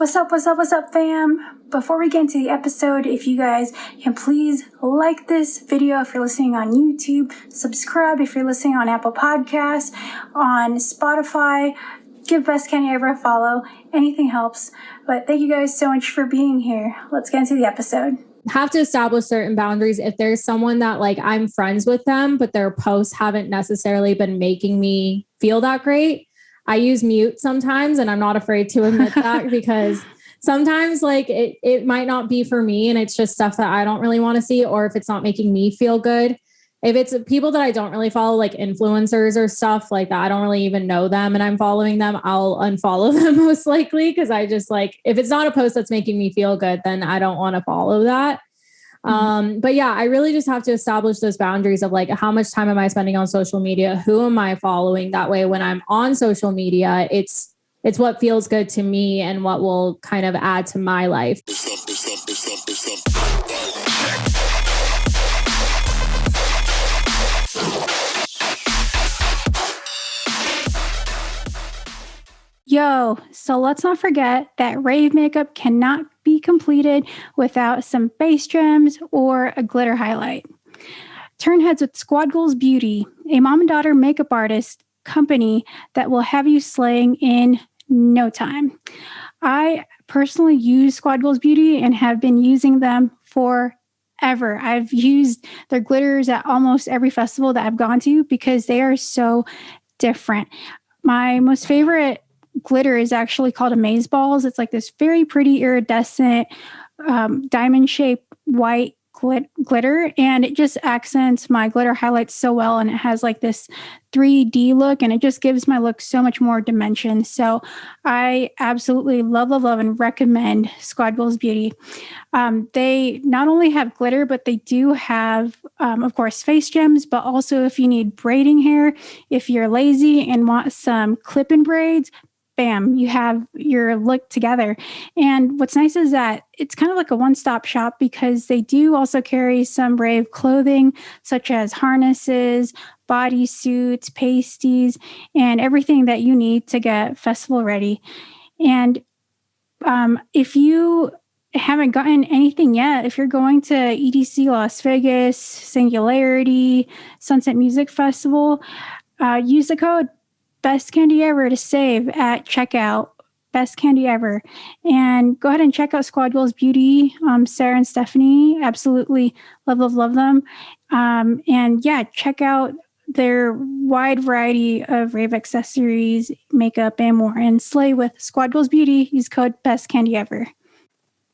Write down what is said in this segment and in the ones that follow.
What's up, fam? Before we get into the episode, if you guys can please like this video if you're listening on YouTube, subscribe if you're listening on Apple Podcasts, on Spotify, give Best Kandi Ever a follow. Anything helps. But thank you guys so much for being here. Let's get into the episode. Have to establish certain boundaries. If there's someone that like I'm friends with them, but their posts haven't necessarily been making me feel that great, I use mute sometimes, and I'm not afraid to admit that because sometimes like it might not be for me and it's just stuff that I don't really want to see, or if it's not making me feel good. If it's people that I don't really follow, like influencers or stuff like that, I don't really even know them and I'm following them, I'll unfollow them most likely because I just like, if it's not a post that's making me feel good, then I don't want to follow that. But yeah, I really just have to establish those boundaries of like, how much time am I spending on social media? Who am I following? That way, when I'm on social media, it's what feels good to me and what will kind of add to my life. Yo, so let's not forget that rave makeup cannot be completed without some bass drums or a glitter highlight. Turn heads with Squad Goals Beauty, a mom and daughter makeup artist company that will have you slaying in no time. I personally use Squad Goals Beauty and have been using them forever. I've used their glitters at almost every festival that I've gone to because they are so different. My most favorite glitter is actually called Amaze Balls. It's like this very pretty iridescent diamond-shaped white glitter, and it just accents my glitter highlights so well, and it has like this 3D look, and it just gives my look so much more dimension. So I absolutely love and recommend Squad Goals Beauty. They not only have glitter, but they do have, of course, face gems, but also if you need braiding hair, if you're lazy and want some clip-in braids, bam, you have your look together. And what's nice is that it's kind of like a one-stop shop because they do also carry some rave clothing, such as harnesses, bodysuits, pasties, and everything that you need to get festival ready. And if you haven't gotten anything yet, if you're going to EDC Las Vegas, Singularity, Sunset Music Festival, use the code Best Kandi Ever to save at checkout. Best Kandi Ever. And go ahead and check out Squad Goals Beauty. Sarah and Stephanie, absolutely love them. And yeah, check out their wide variety of rave accessories, makeup, and more. And slay with Squad Goals Beauty. Use code Best Kandi Ever.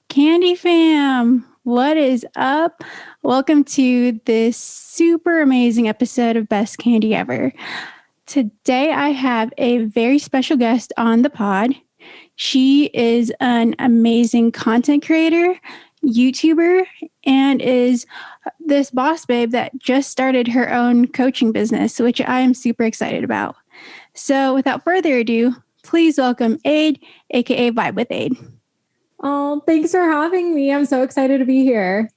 Kandi fam, what is up? Welcome to this super amazing episode of Best Kandi Ever. Today, I have a very special guest on the pod. She is an amazing content creator, YouTuber, and is this boss babe that just started her own coaching business, which I am super excited about. So without further ado, please welcome Ade, aka Vibewithade. Oh, thanks for having me. I'm so excited to be here.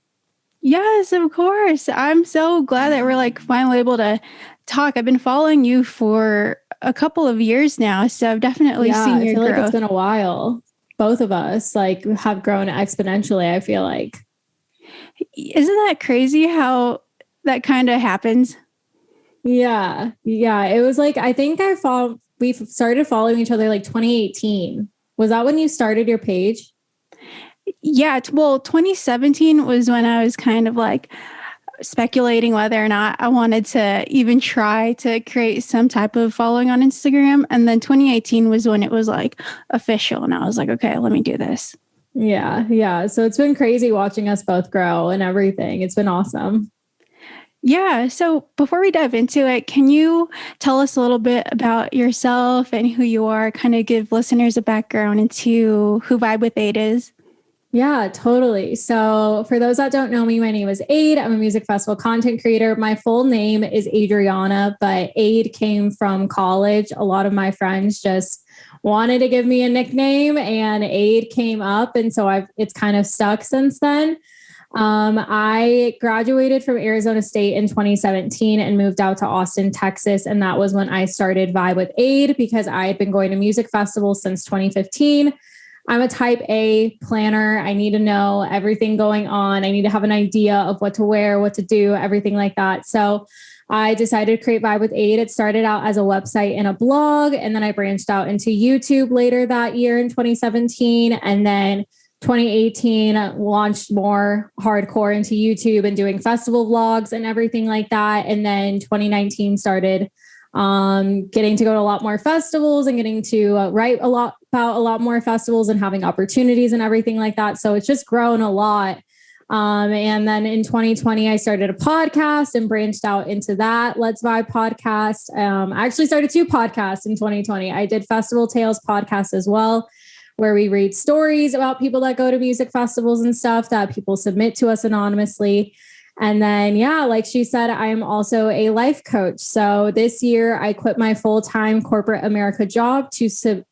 Yes, of course. I'm so glad that we're like finally able to talk. I've been following you for a couple of years now, so I've definitely seen your growth. Like it's been a while. Both of us like have grown exponentially, I feel like. Isn't that crazy how that kind of happens? Yeah. It was like, I think we started following each other like 2018. Was that when you started your page? Yeah, well, 2017 was when I was kind of like speculating whether or not I wanted to even try to create some type of following on Instagram. And then 2018 was when it was like official. And I was like, okay, let me do this. Yeah. So it's been crazy watching us both grow and everything. It's been awesome. Yeah. So before we dive into it, can you tell us a little bit about yourself and who you are? Kind of give listeners a background into who Vibewithade is. Yeah, totally. So for those that don't know me, my name is Ade. I'm a music festival content creator. My full name is Adriana, but Ade came from college. A lot of my friends just wanted to give me a nickname and Ade came up. And so it's kind of stuck since then. I graduated from Arizona State in 2017 and moved out to Austin, Texas. And that was when I started Vibewithade because I had been going to music festivals since 2015. I'm a type A planner. I need to know everything going on. I need to have an idea of what to wear, what to do, everything like that. So I decided to create Vibewithade. It started out as a website and a blog, and then I branched out into YouTube later that year in 2017. And then 2018 launched more hardcore into YouTube and doing festival vlogs and everything like that. And then 2019 started getting to go to a lot more festivals and getting to write a lot about a lot more festivals and having opportunities and everything like that. So it's just grown a lot. And then in 2020, I started a podcast and branched out into that Let's Vibe podcast. I actually started 2 podcasts in 2020. I did Festival Tales podcast as well, where we read stories about people that go to music festivals and stuff that people submit to us anonymously. And then, yeah, like she said, I am also a life coach. So this year I quit my full-time corporate America job to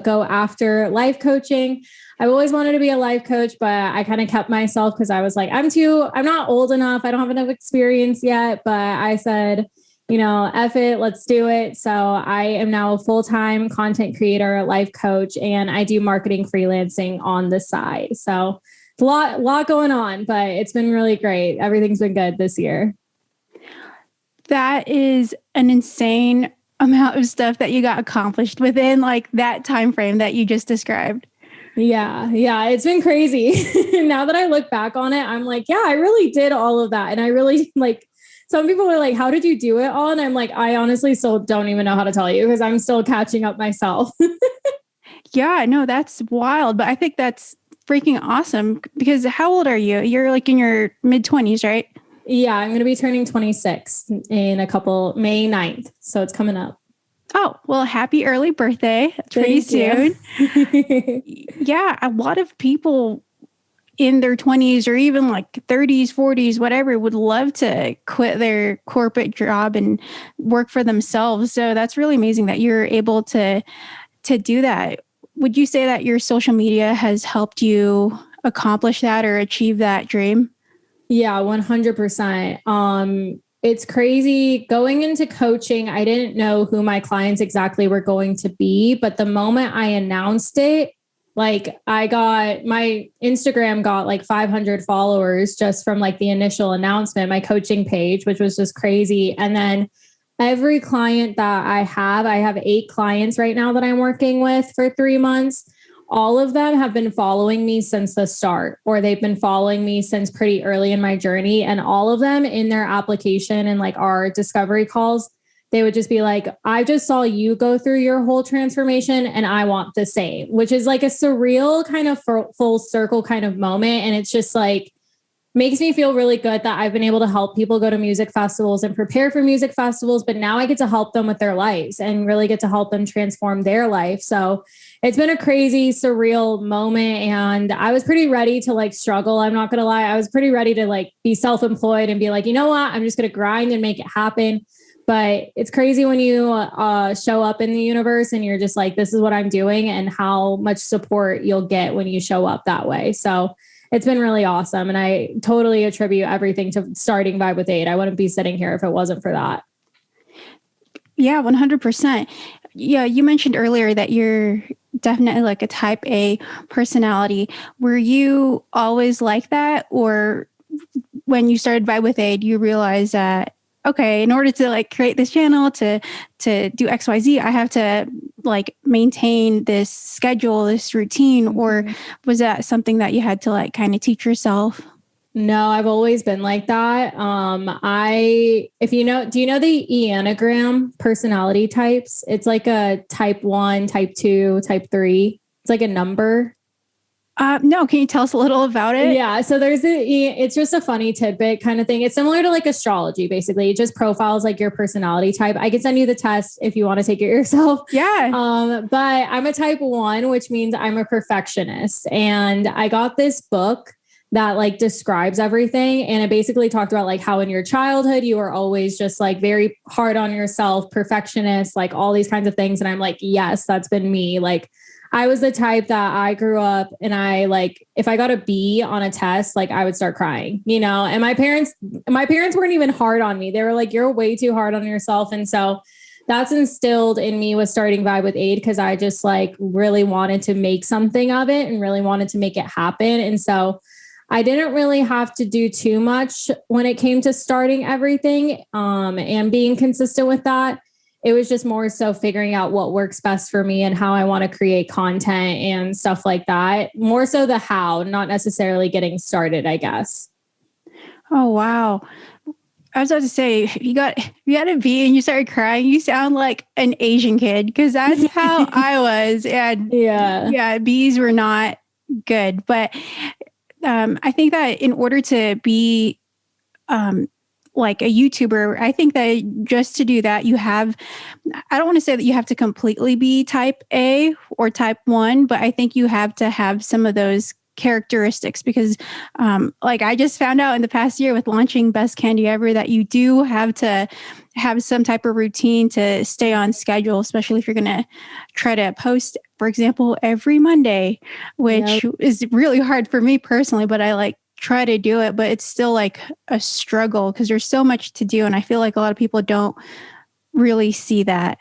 go after life coaching. I've always wanted to be a life coach, but I kind of kept myself because I was like, I'm not old enough. I don't have enough experience yet. But I said, F it, let's do it. So I am now a full-time content creator, life coach, and I do marketing freelancing on the side. So a lot going on, but it's been really great. Everything's been good this year. That is an insane amount of stuff that you got accomplished within like that time frame that you just described. Yeah, it's been crazy. Now that I look back on it, I'm like, yeah, I really did all of that. And I really some people are like, how did you do it all? And I'm like, I honestly still don't even know how to tell you because I'm still catching up myself. Yeah, no, that's wild. But I think that's freaking awesome because how old are you? You're like in your mid-20s, right? Yeah, I'm going to be turning 26 in May 9th. So it's coming up. Oh, well, happy early birthday. That's pretty soon. Yeah, a lot of people in their 20s or even like 30s, 40s, whatever, would love to quit their corporate job and work for themselves. So that's really amazing that you're able to do that. Would you say that your social media has helped you accomplish that or achieve that dream? Yeah, 100%. It's crazy going into coaching. I didn't know who my clients exactly were going to be, but the moment I announced it, like my Instagram got like 500 followers just from like the initial announcement, my coaching page, which was just crazy. And then every client that I have 8 clients right now that I'm working with for 3 months. All of them have been following me since the start, or they've been following me since pretty early in my journey. And all of them in their application and like our discovery calls, they would just be like, I just saw you go through your whole transformation and I want the same, which is like a surreal kind of full circle kind of moment. And it's just like, makes me feel really good that I've been able to help people go to music festivals and prepare for music festivals, but now I get to help them with their lives and really get to help them transform their life. So it's been a crazy, surreal moment. And I was pretty ready to like struggle. I'm not going to lie. I was pretty ready to like be self-employed and be like, you know what? I'm just going to grind and make it happen. But it's crazy when you show up in the universe and you're just like, this is what I'm doing, and how much support you'll get when you show up that way. So it's been really awesome. And I totally attribute everything to starting Vibewithade. I wouldn't be sitting here if it wasn't for that. Yeah, 100%. Yeah, you mentioned earlier that you're definitely like a type A personality. Were you always like that? Or when you started Vibewithade, you realized that, okay, in order to like create this channel to do XYZ, I have to like maintain this schedule, this routine, or was that something that you had to like kind of teach yourself? No, I've always been like that. Do you know the Enneagram personality types? It's like a type 1, type 2, type 3. It's like a number. No, can you tell us a little about it? Yeah. So it's just a funny tidbit kind of thing. It's similar to like astrology, basically. It just profiles like your personality type. I can send you the test if you want to take it yourself. Yeah. But I'm a type 1, which means I'm a perfectionist. And I got this book that like describes everything. And it basically talked about like how in your childhood, you were always just like very hard on yourself, perfectionist, like all these kinds of things. And I'm like, yes, that's been me. Like, I was the type that I grew up and I like, if I got a B on a test, like I would start crying, and my parents weren't even hard on me. They were like, you're way too hard on yourself. And so that's instilled in me with starting Vibewithade because I just like really wanted to make something of it and really wanted to make it happen. And so I didn't really have to do too much when it came to starting everything and being consistent with that. It was just more so figuring out what works best for me and how I want to create content and stuff like that. More so the how, not necessarily getting started, I guess. Oh, wow. I was about to say, if you had a bee and you started crying, you sound like an Asian kid, because that's how I was. And yeah, bees were not good. But I think that in order to be like a YouTuber, I think that just to do that, I don't want to say that you have to completely be type A or type 1, but I think you have to have some of those characteristics, because like I just found out in the past year with launching Best Kandi Ever that you do have to have some type of routine to stay on schedule, especially if you're going to try to post, for example, every Monday, which is really hard for me personally, but I like try to do it, but it's still like a struggle because there's so much to do. And I feel like a lot of people don't really see that.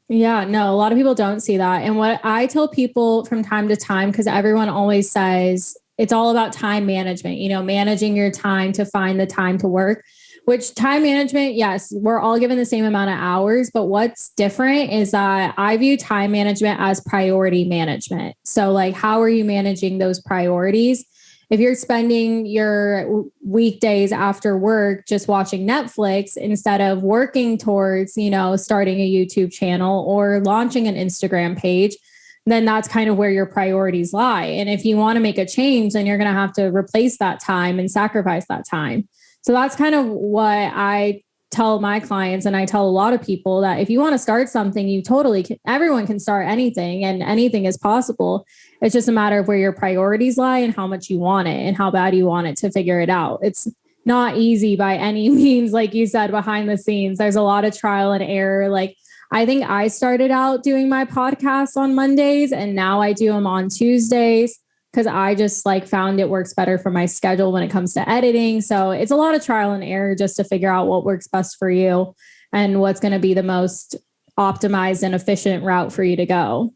Yeah, no, a lot of people don't see that. And what I tell people from time to time, because everyone always says it's all about time management, managing your time to find the time to work, which time management, yes, we're all given the same amount of hours. But what's different is that I view time management as priority management. So like, how are you managing those priorities? If you're spending your weekdays after work just watching Netflix instead of working towards, starting a YouTube channel or launching an Instagram page, then that's kind of where your priorities lie. And if you want to make a change, then you're going to have to replace that time and sacrifice that time. So that's kind of what I tell my clients. And I tell a lot of people that if you want to start something, you totally can, everyone can start anything and anything is possible. It's just a matter of where your priorities lie and how much you want it and how bad you want it to figure it out. It's not easy by any means. Like you said, behind the scenes, there's a lot of trial and error. Like I think I started out doing my podcasts on Mondays and now I do them on Tuesdays because I just like found it works better for my schedule when it comes to editing. So it's a lot of trial and error just to figure out what works best for you and what's going to be the most optimized and efficient route for you to go.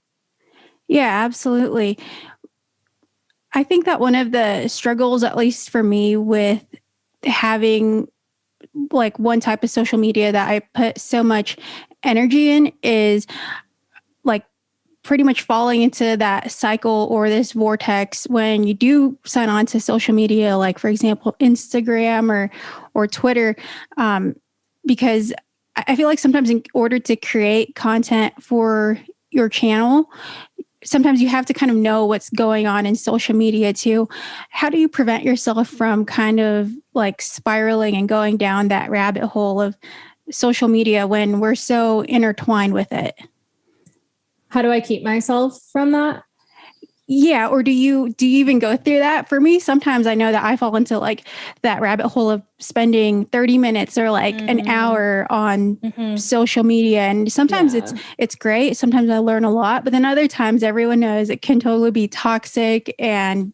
Yeah, absolutely. I think that one of the struggles, at least for me, with having like one type of social media that I put so much energy in is like pretty much falling into that cycle or this vortex when you do sign on to social media, like for example, Instagram or Twitter, because I feel like sometimes in order to create content for your channel, sometimes you have to kind of know what's going on in social media too. How do you prevent yourself from kind of like spiraling and going down that rabbit hole of social media when we're so intertwined with it? How do I keep myself from that? Yeah. Or do you even go through that? For me, sometimes I know that I fall into like that rabbit hole of spending 30 minutes or like an hour on social media. And sometimes it's great. Sometimes I learn a lot, but then other times everyone knows it can totally be toxic and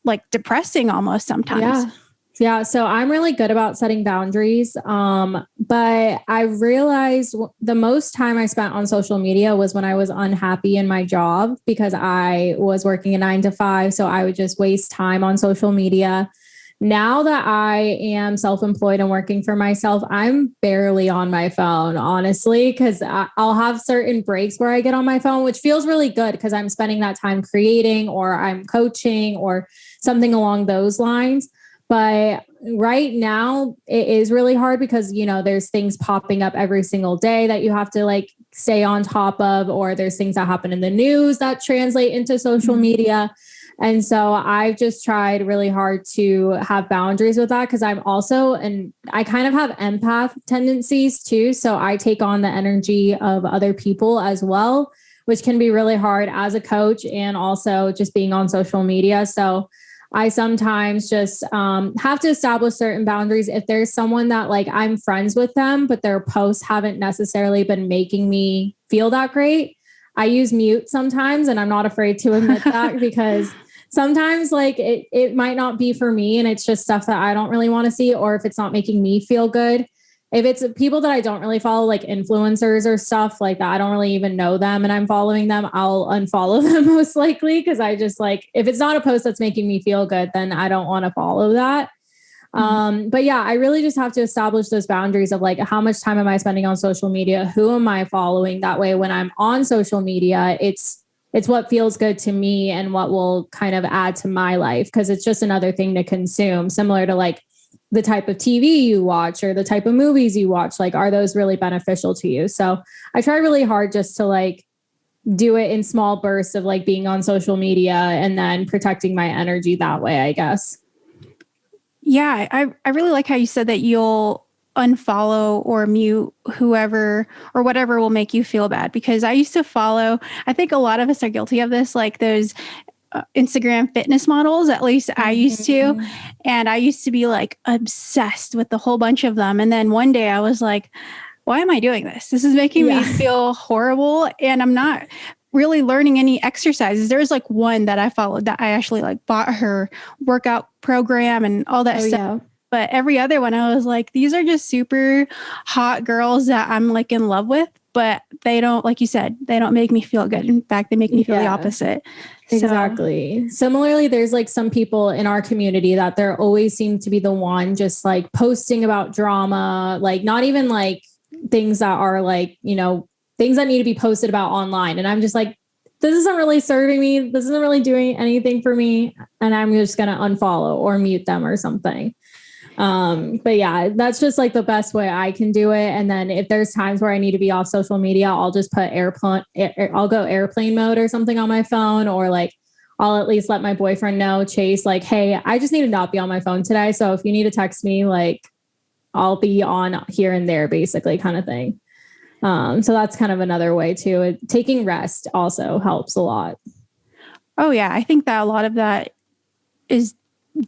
like depressing almost sometimes. Yeah. So I'm really good about setting boundaries. But I realized the most time I spent on social media was when I was unhappy in my job because I was working a 9 to 5. So I would just waste time on social media. Now that I am self-employed and working for myself, I'm barely on my phone, honestly, because I'll have certain breaks where I get on my phone, which feels really good because I'm spending that time creating or I'm coaching or something along those lines. But right now it is really hard because, there's things popping up every single day that you have to like stay on top of, or there's things that happen in the news that translate into social media. And so I've just tried really hard to have boundaries with that because I'm also, and I kind of have empath tendencies too. So I take on the energy of other people as well, which can be really hard as a coach and also just being on social media. So I sometimes just have to establish certain boundaries. If there's someone that like I'm friends with them, but their posts haven't necessarily been making me feel that great, I use mute sometimes. And I'm not afraid to admit that because sometimes like it might not be for me and it's just stuff that I don't really want to see. Or if it's not making me feel good, if it's people that I don't really follow, like influencers or stuff like that, I don't really even know them and I'm following them, I'll unfollow them most likely. Cause I just like, if it's not a post that's making me feel good, then I don't want to follow that. But yeah, I really just have to establish those boundaries of like, how much time am I spending on social media? Who am I following? That way, when I'm on social media, it's what feels good to me and what will kind of add to my life. Cause it's just another thing to consume, similar to like the type of TV you watch or the type of movies you watch. Like, are those really beneficial to you? So I try really hard just to like do it in small bursts of like being on social media and then protecting my energy that way, I guess. Yeah, I really like how you said that you'll unfollow or mute whoever or whatever will make you feel bad, because I used to follow, I think a lot of us are guilty of this, like those Instagram fitness models, at least I used to. And I used to be like obsessed with a whole bunch of them. And then one day I was like, why am I doing this? This is making me feel horrible. And I'm not really learning any exercises. There was like one that I followed that I actually like bought her workout program and all that stuff. Yeah. But every other one, I was like, these are just super hot girls that I'm like in love with, but they don't, like you said, they don't make me feel good. In fact, they make me feel the opposite. Exactly. So, similarly, there's like some people in our community that there always seem to be the one just like posting about drama, like not even like things that are like, you know, things that need to be posted about online. And I'm just like, this isn't really serving me. This isn't really doing anything for me. And I'm just going to unfollow or mute them or something. But yeah, that's just like the best way I can do it. And then if there's times where I need to be off social media, I'll just put I'll go airplane mode or something on my phone, or like, I'll at least let my boyfriend know, Chase, like, hey, I just need to not be on my phone today. So if you need to text me, like, I'll be on here and there, basically, kind of thing. So that's kind of another way too. Taking rest also helps a lot. Oh yeah. I think that a lot of that is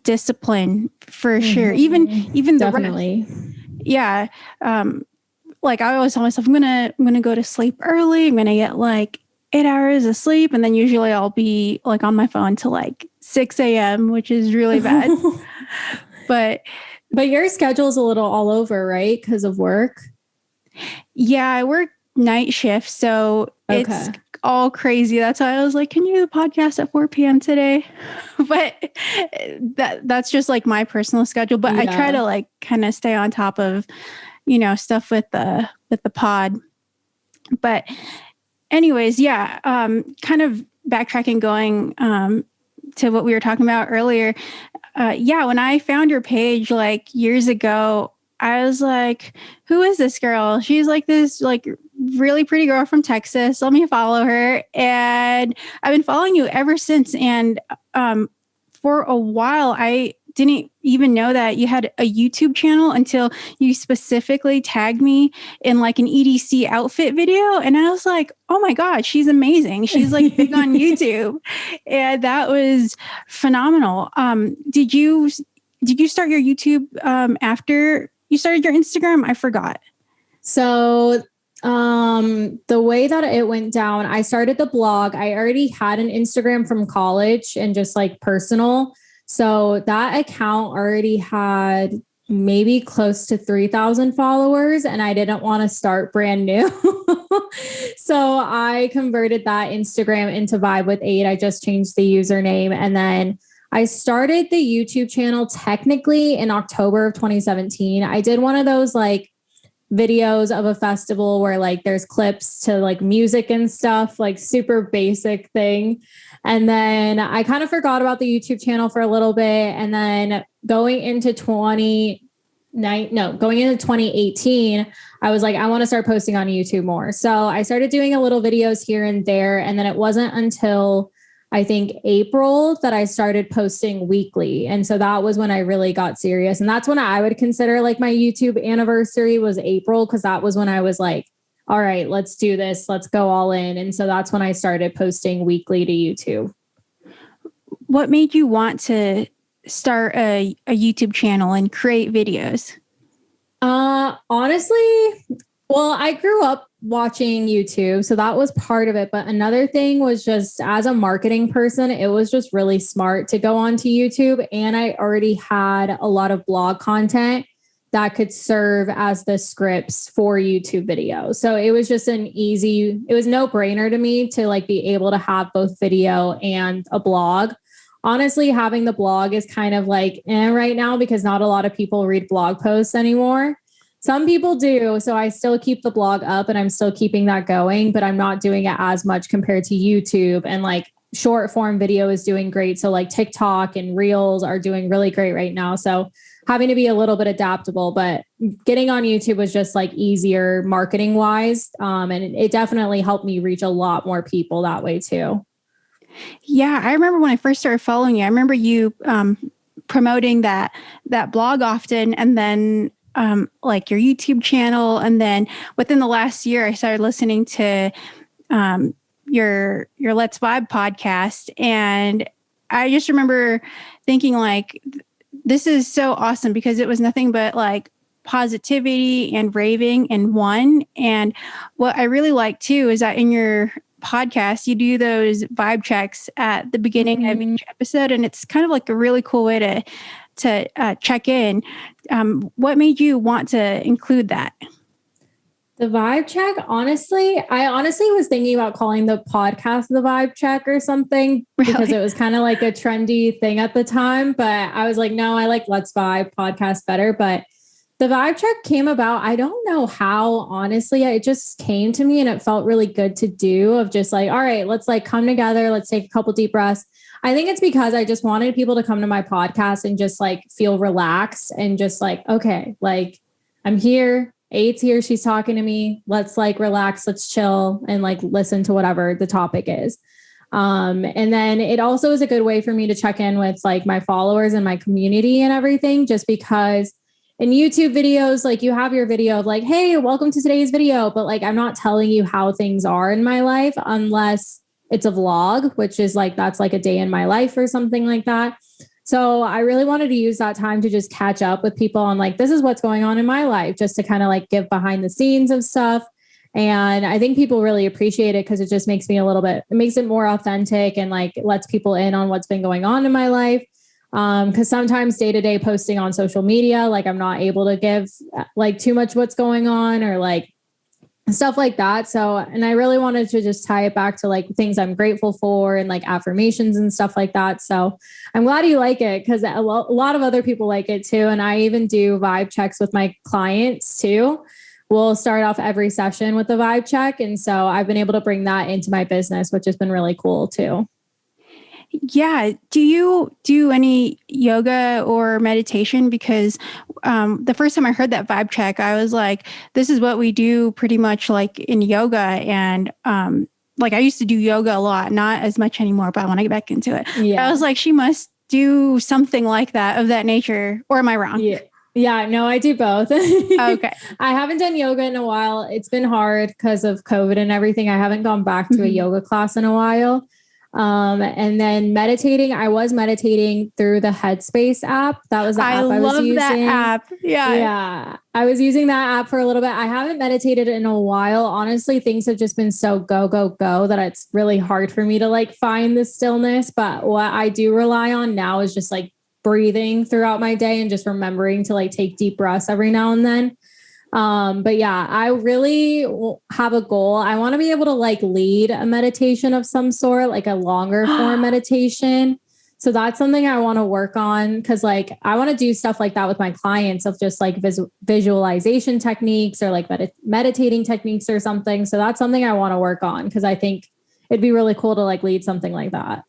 discipline for sure. Even the definitely. Yeah. Like I always tell myself, I'm gonna go to sleep early. I'm gonna get like 8 hours of sleep. And then usually I'll be like on my phone till like 6 a.m., which is really bad. But your schedule's a little all over, right? Because of work. Yeah, I work night shift, so it's all crazy. That's why I was like, can you do the podcast at 4 p.m. today? But that's just like my personal schedule. But I try to like kind of stay on top of, you know, stuff with the pod. But anyways, kind of backtracking, going to what we were talking about earlier. When I found your page like years ago, I was like, who is this girl? She's like this like really pretty girl from Texas. Let me follow her. And I've been following you ever since. And for a while, I didn't even know that you had a YouTube channel until you specifically tagged me in like an EDC outfit video. And I was like, oh my God, she's amazing. She's like big on YouTube. And that was phenomenal. Did you start your YouTube after you started your Instagram? I forgot. So the way that it went down, I started the blog. I already had an Instagram from college and just like personal. So that account already had maybe close to 3,000 followers, and I didn't want to start brand new. So I converted that Instagram into Vibewithade. I just changed the username, and then I started the YouTube channel technically in October of 2017. I did one of those like videos of a festival where like there's clips to like music and stuff, like super basic thing. And then I kind of forgot about the YouTube channel for a little bit. And then going into 2018, I was like, I want to start posting on YouTube more. So I started doing a little videos here and there. And then it wasn't until I think April that I started posting weekly. And so that was when I really got serious. And that's when I would consider like my YouTube anniversary was April, because that was when I was like, all right, let's do this. Let's go all in. And so that's when I started posting weekly to YouTube. What made you want to start a YouTube channel and create videos? Honestly, well, I grew up watching YouTube, so that was part of it. But another thing was just as a marketing person, it was just really smart to go onto YouTube. And I already had a lot of blog content that could serve as the scripts for YouTube videos. So it was just it was no brainer to me to like be able to have both video and a blog. Honestly, having the blog is kind of like right now because not a lot of people read blog posts anymore. Some people do. So I still keep the blog up and I'm still keeping that going, but I'm not doing it as much compared to YouTube, and like short form video is doing great. So like TikTok and Reels are doing really great right now. So having to be a little bit adaptable, but getting on YouTube was just like easier marketing wise. And it definitely helped me reach a lot more people that way too. Yeah. I remember when I first started following you, I remember you promoting that blog often, and then like your YouTube channel. And then within the last year, I started listening to your Let's Vibe podcast. And I just remember thinking like, this is so awesome because it was nothing but like positivity and raving in one. And what I really like too is that in your podcast, you do those vibe checks at the beginning of each episode. And it's kind of like a really cool way to check in. What made you want to include that? The vibe check, I honestly was thinking about calling the podcast the vibe check or something because it was kind of like a trendy thing at the time. But I was like, no, I like Let's Vibe podcast better. But the vibe check came about. I don't know how, honestly, it just came to me and it felt really good to do, of just like, all right, let's like come together. Let's take a couple deep breaths. I think it's because I just wanted people to come to my podcast and just like feel relaxed and just like, okay, like I'm here. Ade's here. She's talking to me. Let's like relax. Let's chill and like listen to whatever the topic is. And then it also is a good way for me to check in with like my followers and my community and everything, just because in YouTube videos, like you have your video of like, hey, welcome to today's video. But like, I'm not telling you how things are in my life unless it's a vlog, which is like, that's like a day in my life or something like that. So I really wanted to use that time to just catch up with people on like, this is what's going on in my life, just to kind of like give behind the scenes of stuff. And I think people really appreciate it because it just makes me it makes it more authentic and like lets people in on what's been going on in my life. Because sometimes day-to-day posting on social media, like I'm not able to give like too much what's going on or like stuff like that. So, and I really wanted to just tie it back to like things I'm grateful for and like affirmations and stuff like that. So I'm glad you like it because a lot of other people like it too. And I even do vibe checks with my clients too. We'll start off every session with a vibe check. And so I've been able to bring that into my business, which has been really cool too. Yeah. Do you do any yoga or meditation? Because the first time I heard that vibe check, I was like, this is what we do pretty much like in yoga. And like I used to do yoga a lot, not as much anymore, but I want to get back into it. Yeah. I was like, she must do something like that of that nature. Or am I wrong? Yeah. Yeah, no, I do both. Okay. I haven't done yoga in a while. It's been hard because of COVID and everything. I haven't gone back to a yoga class in a while. And then meditating, I was meditating through the Headspace app. That was the app I was using. That app. Yeah. Yeah. I was using that app for a little bit. I haven't meditated in a while. Honestly, things have just been so go that it's really hard for me to like find the stillness. But what I do rely on now is just like breathing throughout my day and just remembering to like take deep breaths every now and then. But yeah, I really have a goal. I want to be able to like lead a meditation of some sort, like a longer form meditation. So that's something I want to work on because like I want to do stuff like that with my clients of just like visualization techniques or like meditating techniques or something. So that's something I want to work on because I think it'd be really cool to like lead something like that.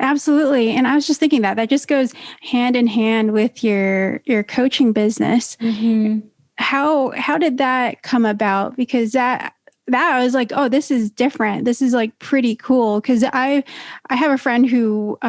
Absolutely. And I was just thinking that just goes hand in hand with your coaching business. Mm-hmm. How did that come about? Because that I was like, oh, this is different. This is like pretty cool. Cause I have a friend who,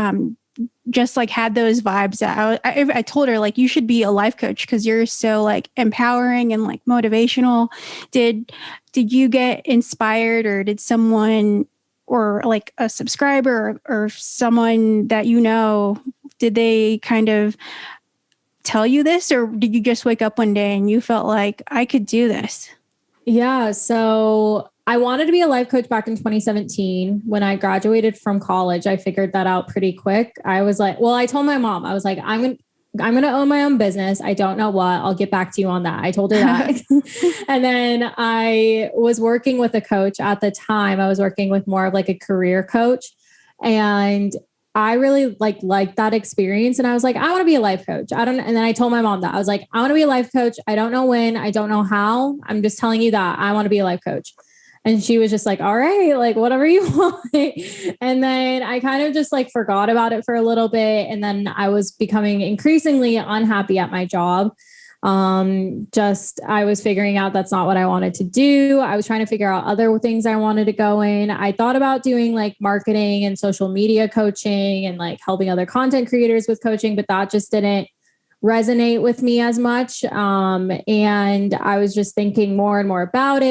just like had those vibes that I told her like, you should be a life coach cause you're so like empowering and like motivational. Did you get inspired or did someone or like a subscriber or someone that you know, did they kind of tell you this or did you just wake up one day and you felt like I could do this? Yeah. So I wanted to be a life coach back in 2017. When I graduated from college, I figured that out pretty quick. I was like, well, I told my mom, I was like, I'm going to own my own business. I don't know what. I'll get back to you on that. I told her that. And then I was working with a coach at the time. I was working with more of like a career coach. And I really liked that experience. And I was like, I want to be a life coach. And then I told my mom that I was like, I want to be a life coach. I don't know when, I don't know how. I'm just telling you that I want to be a life coach. And she was just like, all right, like whatever you want. And then I kind of just like forgot about it for a little bit. And then I was becoming increasingly unhappy at my job. I was figuring out that's not what I wanted to do. I was trying to figure out other things I wanted to go in. I thought about doing like marketing and social media coaching and like helping other content creators with coaching, but that just didn't resonate with me as much. And I was just thinking more and more about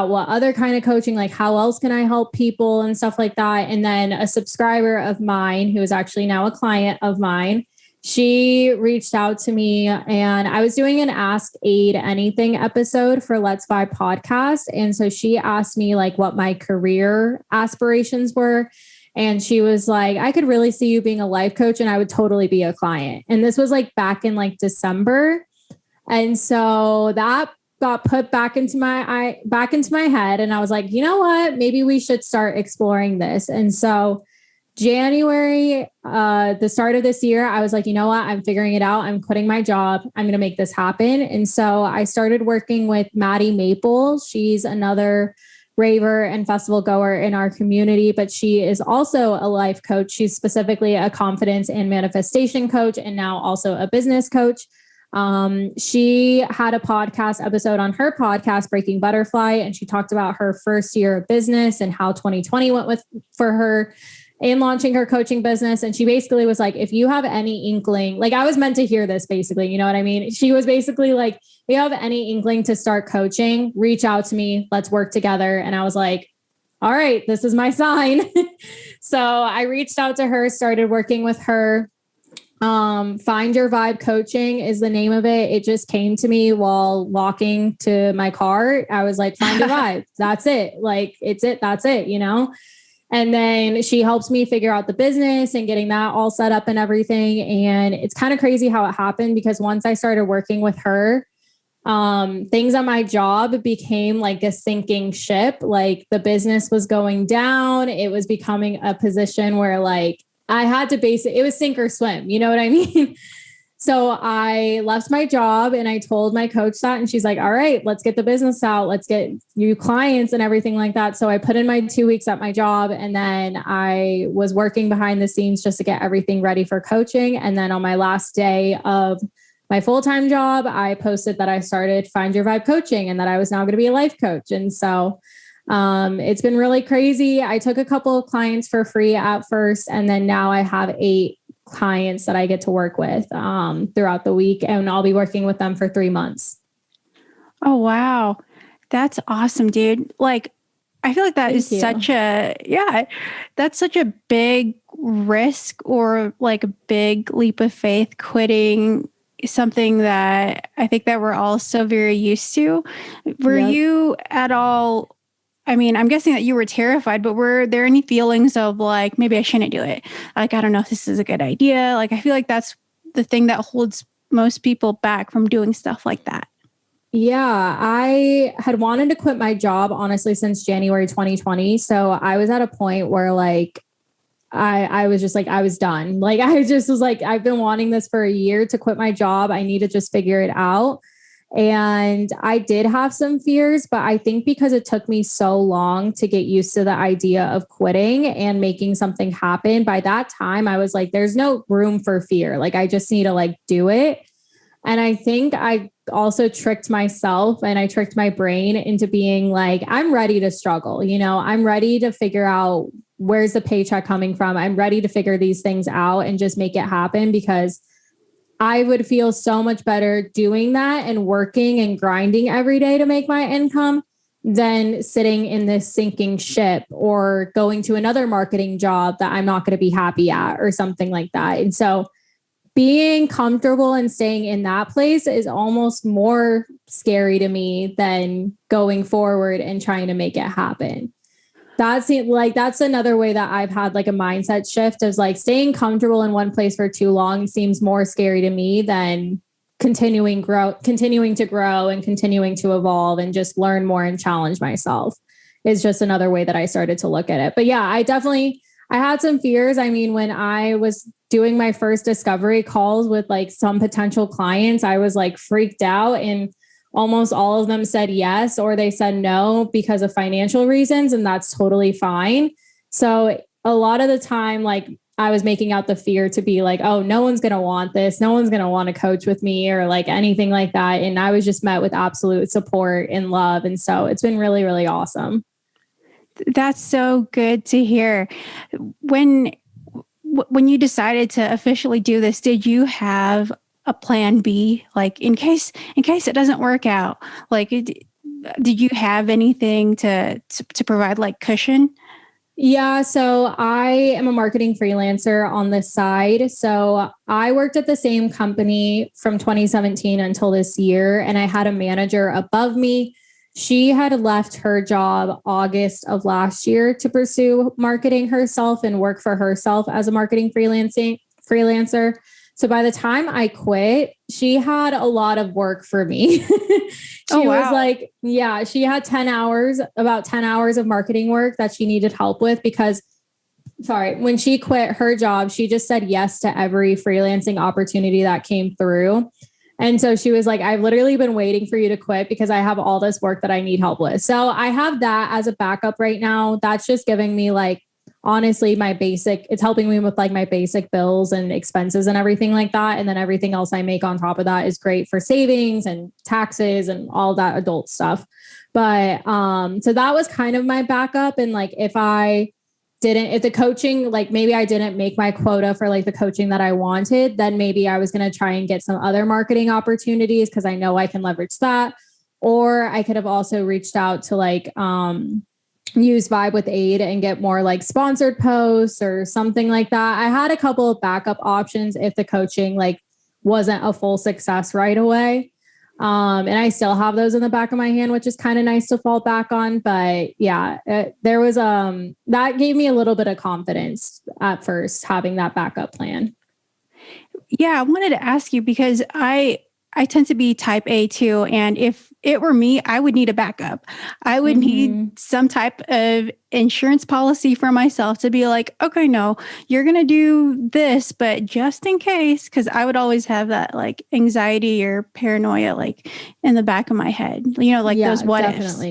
what other kind of coaching, like how else can I help people and stuff like that. And then a subscriber of mine, who is actually now a client of mine, she reached out to me, and I was doing an Ask Ade Anything episode for Let's Vibe podcast. And so she asked me like what my career aspirations were. And she was like, I could really see you being a life coach and I would totally be a client. And this was like back in like December. And so that got put back into my head. And I was like, you know what? Maybe we should start exploring this. And so January, the start of this year, I was like, you know what? I'm figuring it out. I'm quitting my job. I'm going to make this happen. And so I started working with Maddie Maple. She's another raver and festival goer in our community, but she is also a life coach. She's specifically a confidence and manifestation coach, and now also a business coach. She had a podcast episode on her podcast, Breaking Butterfly, and she talked about her first year of business and how 2020 went for her in launching her coaching business. And she basically was like, if you have any inkling, like I was meant to hear this basically, you know what I mean? She was basically like, if you have any inkling to start coaching, reach out to me, let's work together. And I was like, all right, this is my sign. So I reached out to her, started working with her. Find Your Vibe Coaching is the name of it. It just came to me while walking to my car. I was like, find your vibe. That's it. Like, that's it, you know? And then she helps me figure out the business and getting that all set up and everything. And it's kind of crazy how it happened, because once I started working with her, things on my job became like a sinking ship. Like the business was going down. It was becoming a position where like I had to it was sink or swim. You know what I mean? So I left my job and I told my coach that, and she's like, all right, let's get the business out. Let's get you clients and everything like that. So I put in my 2 weeks at my job, and then I was working behind the scenes just to get everything ready for coaching. And then on my last day of my full-time job, I posted that I started Find Your Vibe Coaching and that I was now going to be a life coach. And so it's been really crazy. I took a couple of clients for free at first, and then now I have 8 clients that I get to work with throughout the week, and I'll be working with them for 3 months. Oh, wow. That's awesome, dude. Like, I feel like that's such a big risk, or like a big leap of faith, quitting something that I think that we're all so very used to. Were you at all, I mean, I'm guessing that you were terrified, but were there any feelings of like, maybe I shouldn't do it? Like, I don't know if this is a good idea. Like, I feel like that's the thing that holds most people back from doing stuff like that. Yeah, I had wanted to quit my job, honestly, since January 2020. So I was at a point where like, I was just like, I was done. Like, I just was like, I've been wanting this for a year to quit my job. I need to just figure it out. And I did have some fears, but I think because it took me so long to get used to the idea of quitting and making something happen, by that time I was like, there's no room for fear. Like, I just need to like do it. And I think I also tricked myself and I tricked my brain into being like, I'm ready to struggle. You know, I'm ready to figure out where's the paycheck coming from. I'm ready to figure these things out and just make it happen, because I would feel so much better doing that and working and grinding every day to make my income than sitting in this sinking ship or going to another marketing job that I'm not going to be happy at or something like that. And so being comfortable and staying in that place is almost more scary to me than going forward and trying to make it happen. That's another way that I've had like a mindset shift is like staying comfortable in one place for too long seems more scary to me than continuing to grow and continuing to evolve and just learn more and challenge myself is just another way that I started to look at it. But yeah, I had some fears. I mean, when I was doing my first discovery calls with like some potential clients, I was like freaked out, and almost all of them said yes, or they said no because of financial reasons. And that's totally fine. So a lot of the time, like I was making out the fear to be like, oh, no one's going to want this. No one's going to want to coach with me or like anything like that. And I was just met with absolute support and love. And so it's been really, really awesome. That's so good to hear. When you decided to officially do this, did you have a plan B, like in case it doesn't work out? Like, did you have anything to provide like cushion? Yeah, so I am a marketing freelancer on this side. So I worked at the same company from 2017 until this year, and I had a manager above me. She had left her job August of last year to pursue marketing herself and work for herself as a marketing freelancer. So by the time I quit, she had a lot of work for me. She was like, yeah, she had about 10 hours of marketing work that she needed help with because, when she quit her job, she just said yes to every freelancing opportunity that came through. And so she was like, I've literally been waiting for you to quit because I have all this work that I need help with. So I have that as a backup right now. That's just giving me like, honestly, it's helping me with like my basic bills and expenses and everything like that. And then everything else I make on top of that is great for savings and taxes and all that adult stuff. But so that was kind of my backup. And like, if the coaching, like maybe I didn't make my quota for like the coaching that I wanted, then maybe I was going to try and get some other marketing opportunities because I know I can leverage that. Or I could have also reached out to like, use Vibewithade and get more like sponsored posts or something like that. I had a couple of backup options if the coaching like wasn't a full success right away. And I still have those in the back of my hand, which is kind of nice to fall back on. But yeah, there was, that gave me a little bit of confidence at first, having that backup plan. Yeah. I wanted to ask you because I tend to be type A too. And if it were me, I would need a backup. I would need some type of insurance policy for myself to be like, okay, no, you're going to do this, but just in case, because I would always have that like anxiety or paranoia, like in the back of my head, like those what ifs.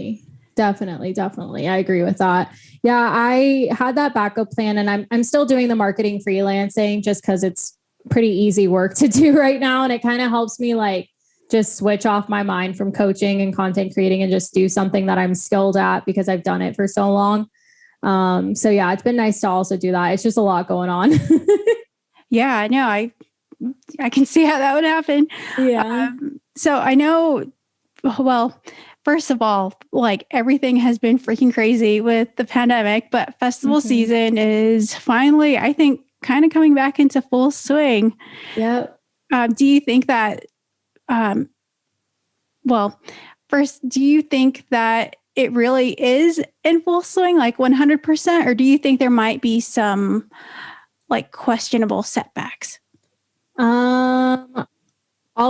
Definitely. I agree with that. Yeah. I had that backup plan, and I'm still doing the marketing freelancing just because it's pretty easy work to do right now. And it kind of helps me like just switch off my mind from coaching and content creating and just do something that I'm skilled at because I've done it for so long. So yeah, it's been nice to also do that. It's just a lot going on. Yeah, I know. I can see how that would happen. Yeah. So I know, well, first of all, like everything has been freaking crazy with the pandemic, but festival season is finally, I think, kind of coming back into full swing. Yep. Do you think that, first, do you think that it really is in full swing, like 100%, or do you think there might be some like questionable setbacks? I'll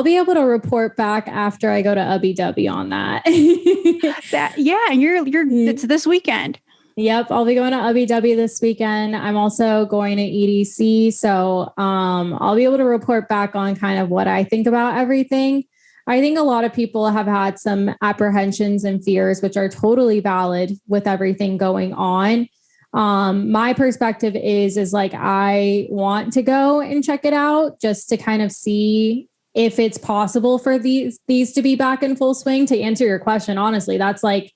be able to report back after I go to UBW on that. It's this weekend. Yep, I'll be going to UBW this weekend. I'm also going to EDC. So I'll be able to report back on kind of what I think about everything. I think a lot of people have had some apprehensions and fears, which are totally valid with everything going on. My perspective is like, I want to go and check it out just to kind of see if it's possible for these to be back in full swing. To answer your question, honestly, that's like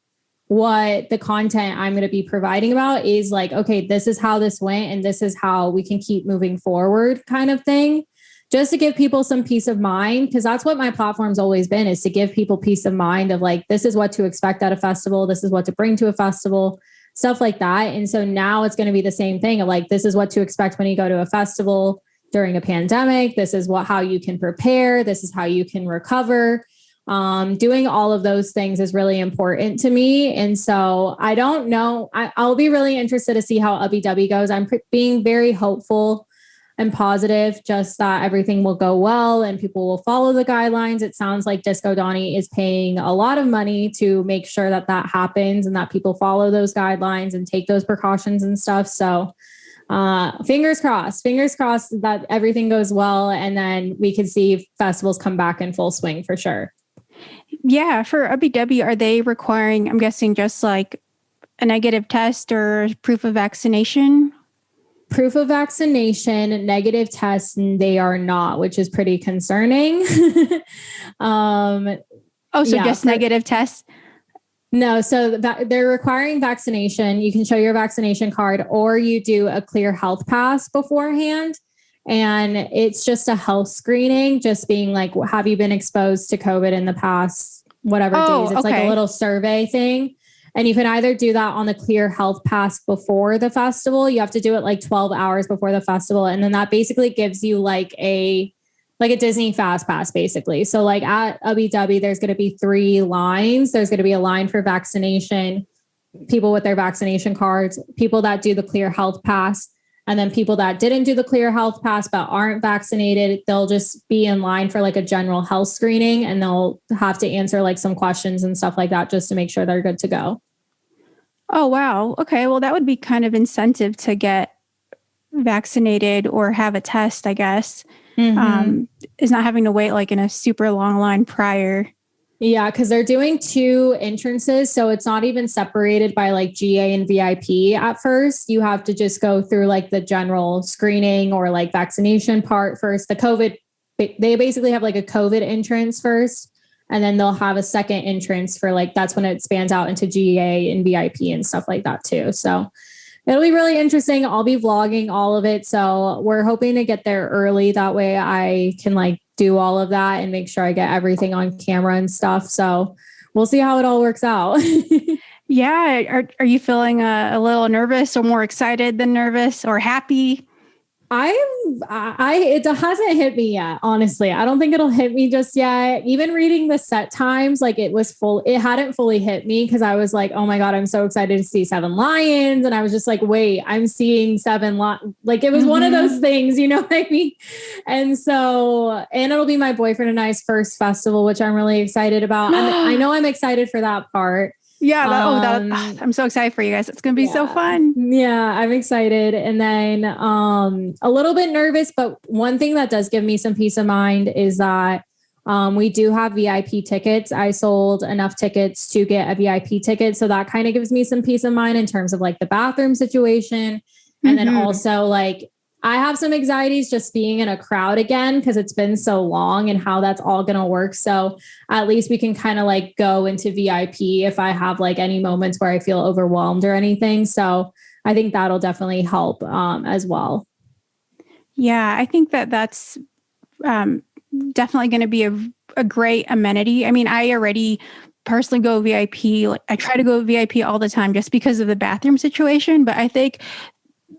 what the content I'm going to be providing about is like, okay, this is how this went and this is how we can keep moving forward kind of thing, just to give people some peace of mind. Because that's what my platform's always been, is to give people peace of mind of like, this is what to expect at a festival. This is what to bring to a festival, stuff like that. And so now it's going to be the same thing of like, this is what to expect when you go to a festival during a pandemic. This is how you can prepare. This is how you can recover. Doing all of those things is really important to me. And so I don't know. I'll be really interested to see how Ubby Dubby goes. I'm being very hopeful and positive, just that everything will go well and people will follow the guidelines. It sounds like Disco Donnie is paying a lot of money to make sure that that happens and that people follow those guidelines and take those precautions and stuff. So fingers crossed that everything goes well. And then we can see festivals come back in full swing for sure. Yeah. For Ubby Dubby, are they requiring, I'm guessing, just like a negative test or proof of vaccination? Proof of vaccination, negative tests, and they are not, which is pretty concerning. Just negative tests? No, so they're requiring vaccination. You can show your vaccination card, or you do a clear health pass beforehand. And it's just a health screening, just being like, have you been exposed to COVID in the past, whatever days? It's like a little survey thing. And you can either do that on the clear health pass before the festival. You have to do it like 12 hours before the festival. And then that basically gives you like a Disney fast pass, basically. So like at Ubby Dubby, there's going to be 3 lines. There's going to be a line for vaccination, people with their vaccination cards, people that do the clear health pass, and then people that didn't do the clear health pass but aren't vaccinated, they'll just be in line for like a general health screening, and they'll have to answer like some questions and stuff like that just to make sure they're good to go. Oh, wow. Okay. Well, that would be kind of incentive to get vaccinated or have a test, I guess. Is not having to wait like in a super long line prior. Yeah, because they're doing 2 entrances. So it's not even separated by like GA and VIP at first. You have to just go through like the general screening or like vaccination part first. The COVID, they basically have like a COVID entrance first, and then they'll have a second entrance for like, that's when it spans out into GA and VIP and stuff like that too. So it'll be really interesting. I'll be vlogging all of it. So we're hoping to get there early. That way I can like do all of that and make sure I get everything on camera and stuff. So we'll see how it all works out. Yeah. Are you feeling a little nervous or more excited than nervous or happy? It hasn't hit me yet. Honestly, I don't think it'll hit me just yet. Even reading the set times, like it hadn't fully hit me because I was like, oh my God, I'm so excited to see 7 lions. And I was just like, wait, I'm seeing 7 lions. Like it was one of those things, you know what I mean? And it'll be my boyfriend and I's first festival, which I'm really excited about. I know I'm excited for that part. Yeah. I'm so excited for you guys. It's going to be so fun. Yeah, I'm excited. And then a little bit nervous, but one thing that does give me some peace of mind is that we do have VIP tickets. I sold enough tickets to get a VIP ticket. So that kind of gives me some peace of mind in terms of like the bathroom situation. And then also like, I have some anxieties just being in a crowd again, because it's been so long and how that's all going to work. So at least we can kind of like go into VIP if I have like any moments where I feel overwhelmed or anything. So I think that'll definitely help as well. Yeah, I think that's definitely going to be a great amenity. I mean, I already personally go VIP. Like, I try to go VIP all the time just because of the bathroom situation. But I think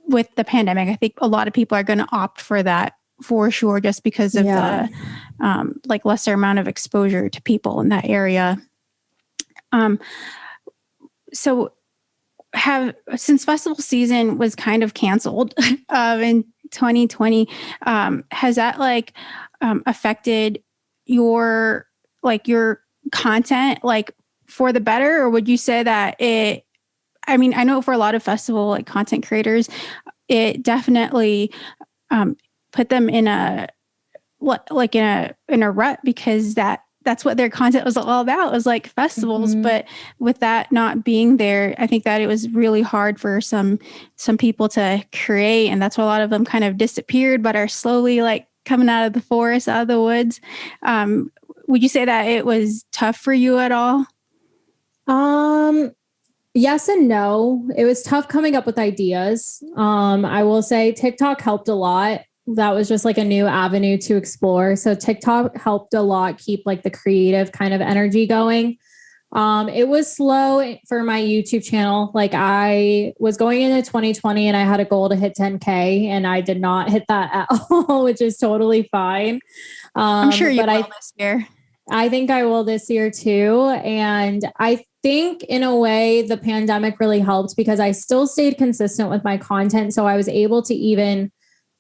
with the pandemic, I think a lot of people are going to opt for that for sure, just because of the like lesser amount of exposure to people in that area. So since festival season was kind of canceled in 2020, has that like affected your content like for the better, or would you say that I mean, I know for a lot of festival like content creators, it definitely put them in a rut, because that's what their content was all about. It was like festivals, but with that not being there, I think that it was really hard for some people to create, and that's why a lot of them kind of disappeared, but are slowly like coming out of the forest, out of the woods. Would you say that it was tough for you at all? Yes and no. It was tough coming up with ideas. I will say TikTok helped a lot. That was just like a new avenue to explore. So TikTok helped a lot keep like the creative kind of energy going. It was slow for my YouTube channel. Like I was going into 2020 and I had a goal to hit 10K and I did not hit that at all, which is totally fine. I'm sure you will this year. I think I will this year too. And I think in a way the pandemic really helped because I still stayed consistent with my content. So I was able to even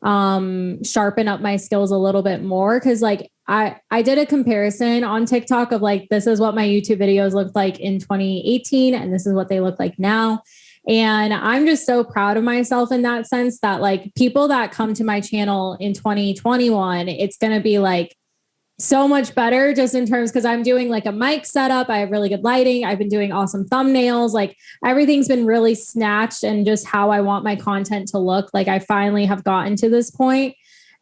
sharpen up my skills a little bit more. Cause like I did a comparison on TikTok of like, this is what my YouTube videos looked like in 2018 and this is what they look like now. And I'm just so proud of myself in that sense that like people that come to my channel in 2021, it's going to be like so much better just in terms because I'm doing like a mic setup. I have really good lighting. I've been doing awesome thumbnails. Like everything's been really snatched and just how I want my content to look. Like I finally have gotten to this point.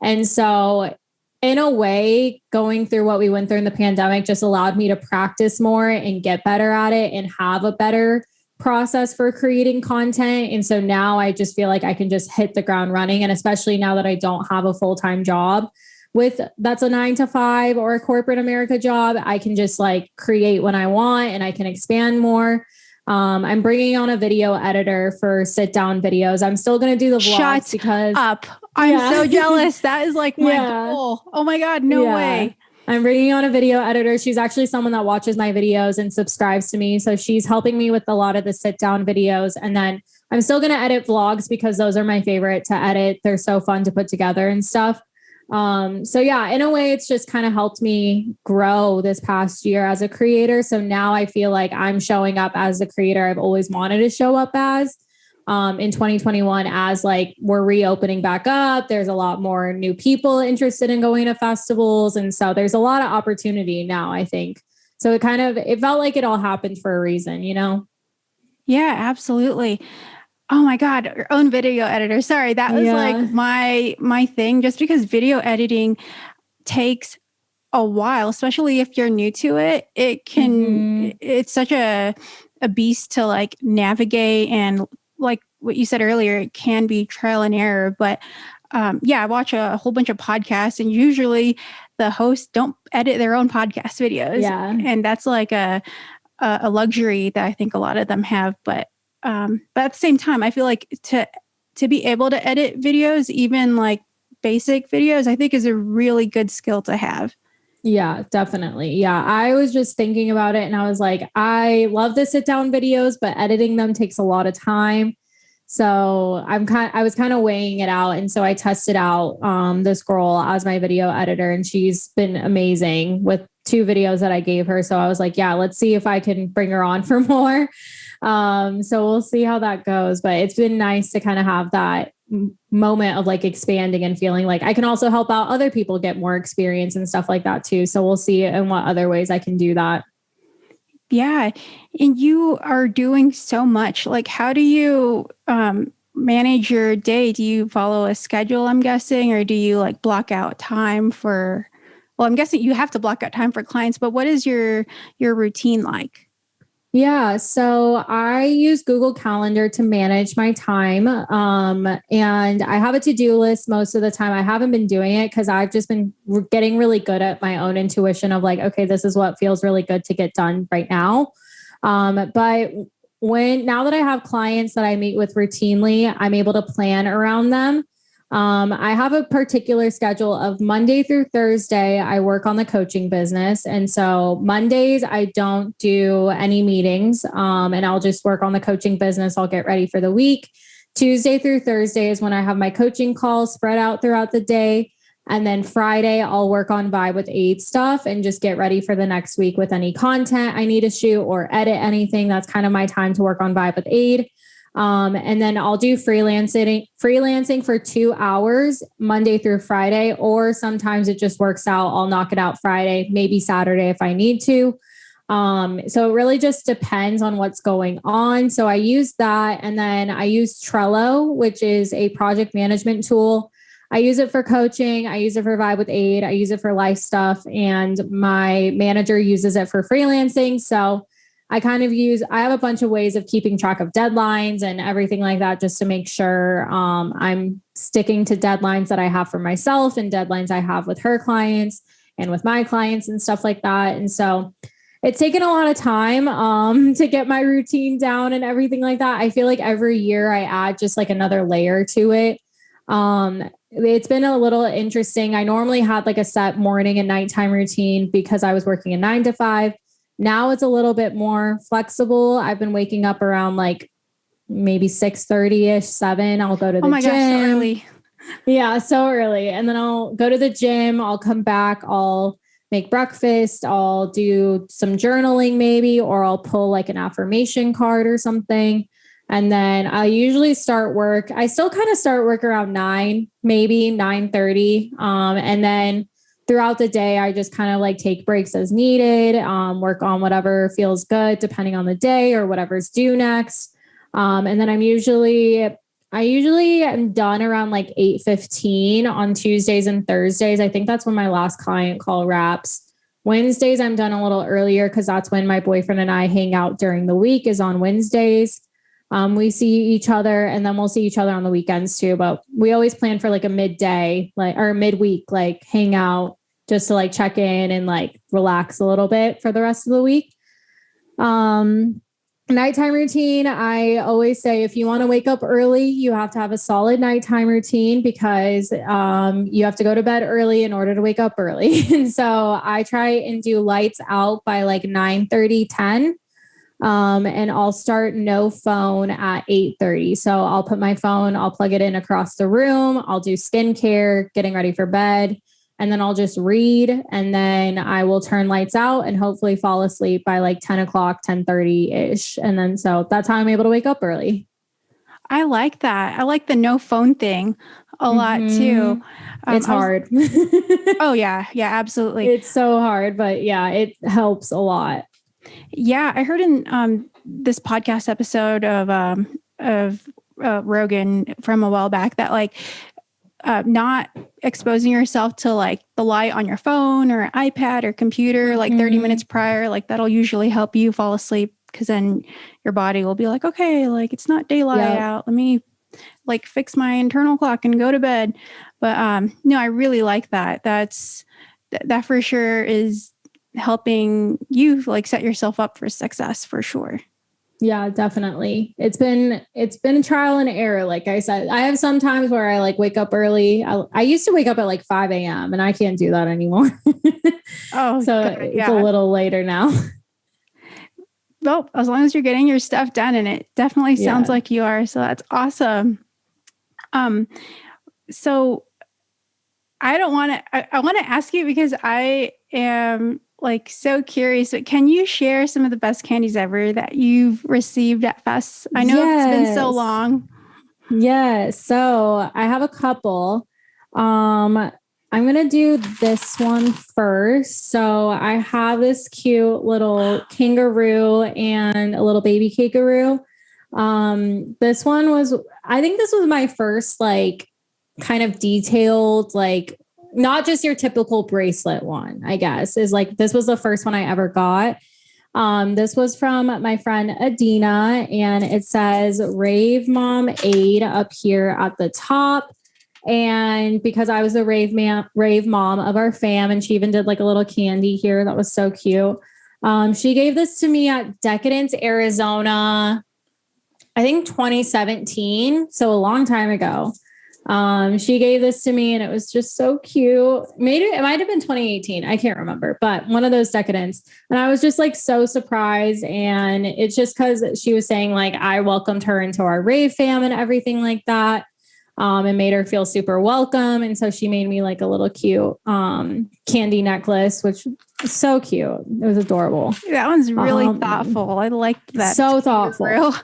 And so in a way, going through what we went through in the pandemic just allowed me to practice more and get better at it and have a better process for creating content. And so now I just feel like I can just hit the ground running. And especially now that I don't have a full-time job with that's a 9 to 5 or a corporate America job, I can just like create when I want and I can expand more. I'm bringing on a video editor for sit down videos. I'm still going to do the vlogs because up. I'm so jealous. That is like my goal. Oh my God. No way. I'm bringing on a video editor. She's actually someone that watches my videos and subscribes to me. So she's helping me with a lot of the sit down videos. And then I'm still going to edit vlogs because those are my favorite to edit. They're so fun to put together and stuff. So yeah, in a way, it's just kind of helped me grow this past year as a creator. So now I feel like I'm showing up as the creator I've always wanted to show up as. In 2021, as like we're reopening back up, there's a lot more new people interested in going to festivals. And so there's a lot of opportunity now, I think. So it felt like it all happened for a reason, you know? Yeah, absolutely. Oh my God, your own video editor. Sorry, that was like my thing, just because video editing takes a while, especially if you're new to it. It can, it's such a beast to like navigate, and like what you said earlier, it can be trial and error. But I watch a whole bunch of podcasts, and usually the hosts don't edit their own podcast videos. Yeah. And that's like a luxury that I think a lot of them have. But at the same time, I feel like to be able to edit videos, even like basic videos, I think is a really good skill to have. Yeah, definitely. Yeah. I was just thinking about it and I was like, I love the sit down videos, but editing them takes a lot of time. So I was kind of weighing it out. And so I tested out this girl as my video editor, and she's been amazing with 2 videos that I gave her. So I was like, yeah, let's see if I can bring her on for more. So we'll see how that goes. But it's been nice to kind of have that moment of like expanding and feeling like I can also help out other people get more experience and stuff like that too. So we'll see in what other ways I can do that. Yeah. And you are doing so much. Like, how do you manage your day? Do you follow a schedule, I'm guessing, or do you like block out time for, well, I'm guessing you have to block out time for clients, but what is your routine like? Yeah, so I use Google Calendar to manage my time. And I have a to-do list most of the time. I haven't been doing it because I've just been getting really good at my own intuition of like, okay, this is what feels really good to get done right now. But now that I have clients that I meet with routinely, I'm able to plan around them. I have a particular schedule of Monday through Thursday. I work on the coaching business. And so Mondays, I don't do any meetings. And I'll just work on the coaching business. I'll get ready for the week. Tuesday through Thursday is when I have my coaching calls spread out throughout the day. And then Friday, I'll work on Vibewithade stuff and just get ready for the next week with any content I need to shoot or edit anything. That's kind of my time to work on Vibewithade. And then I'll do freelancing for 2 hours, Monday through Friday, or sometimes it just works out. I'll knock it out Friday, maybe Saturday if I need to. So it really just depends on what's going on. So I use that. And then I use Trello, which is a project management tool. I use it for coaching. I use it for Vibewithade. I use it for life stuff. And my manager uses it for freelancing. So I have a bunch of ways of keeping track of deadlines and everything like that, just to make sure I'm sticking to deadlines that I have for myself and deadlines I have with her clients and with my clients and stuff like that. And so it's taken a lot of time to get my routine down and everything like that. I feel like every year I add just like another layer to it. it's been a little interesting. I normally had like a set morning and nighttime routine because I was working a 9 to 5. Now it's a little bit more flexible. I've been waking up around like maybe 6:30ish, 7. I'll go to the gym. Oh my gosh, so early. Yeah, so early. And then I'll go to the gym. I'll come back. I'll make breakfast. I'll do some journaling maybe, or I'll pull like an affirmation card or something. And then I usually start work. I still kind of start work around 9, maybe 9:30. And then throughout the day, I just kind of like take breaks as needed, work on whatever feels good depending on the day or whatever's due next. And then I usually am done around like 8:15 on Tuesdays and Thursdays. I think that's when my last client call wraps. Wednesdays, I'm done a little earlier because that's when my boyfriend and I hang out during the week, is on Wednesdays. We see each other, and then we'll see each other on the weekends too. But we always plan for like a midday, like, or midweek, like hang out just to like check in and like relax a little bit for the rest of the week. Nighttime routine. I always say, if you want to wake up early, you have to have a solid nighttime routine because you have to go to bed early in order to wake up early. And so I try and do lights out by like 9:30, 10. And I'll start no phone at 8:30. So I'll put my phone, I'll plug it in across the room. I'll do skincare, getting ready for bed. And then I'll just read, and then I will turn lights out and hopefully fall asleep by like 10 o'clock, 10:30 ish. And then, so that's how I'm able to wake up early. I like that. I like the no phone thing a lot too. It's hard. Oh yeah. Yeah, absolutely. It's so hard, but yeah, it helps a lot. Yeah. I heard in this podcast episode of Rogan from a while back that like, not exposing yourself to like the light on your phone or iPad or computer like 30 minutes prior, like that'll usually help you fall asleep, because then your body will be like, okay, like it's not daylight out. Let me like fix my internal clock and go to bed. But no, I really like that. That for sure is helping you like set yourself up for success for sure. Yeah, definitely. It's been trial and error. Like I said, I have some times where I like wake up early. I used to wake up at like 5 a.m. and I can't do that anymore. Oh, so God, it's a little later now. Well, as long as you're getting your stuff done, and it definitely sounds like you are. So that's awesome. So I want to ask you, because I am like so curious, but can you share some of the best candies ever that you've received at fests? I know it's been so long. Yes. So I have a couple. I'm going to do this one first. So I have this cute little kangaroo and a little baby kangaroo. This one was, I think this was my first like kind of detailed, like not just your typical bracelet one, I guess, is like, this was the first one I ever got. This was from my friend Adina, and it says Rave Mom Ade up here at the top. And because I was a rave mom of our fam, and she even did like a little candy here. That was so cute. She gave this to me at Decadence, Arizona, I think 2017. So a long time ago. She gave this to me, and it was just so cute. Maybe it might have been 2018. I can't remember, but one of those Decadence. And I was just like so surprised. And it's just because she was saying like, I welcomed her into our rave fam and everything like that. And made her feel super welcome. And so she made me like a little cute, candy necklace, which is so cute. It was adorable. That one's really thoughtful. I liked that. So thoughtful.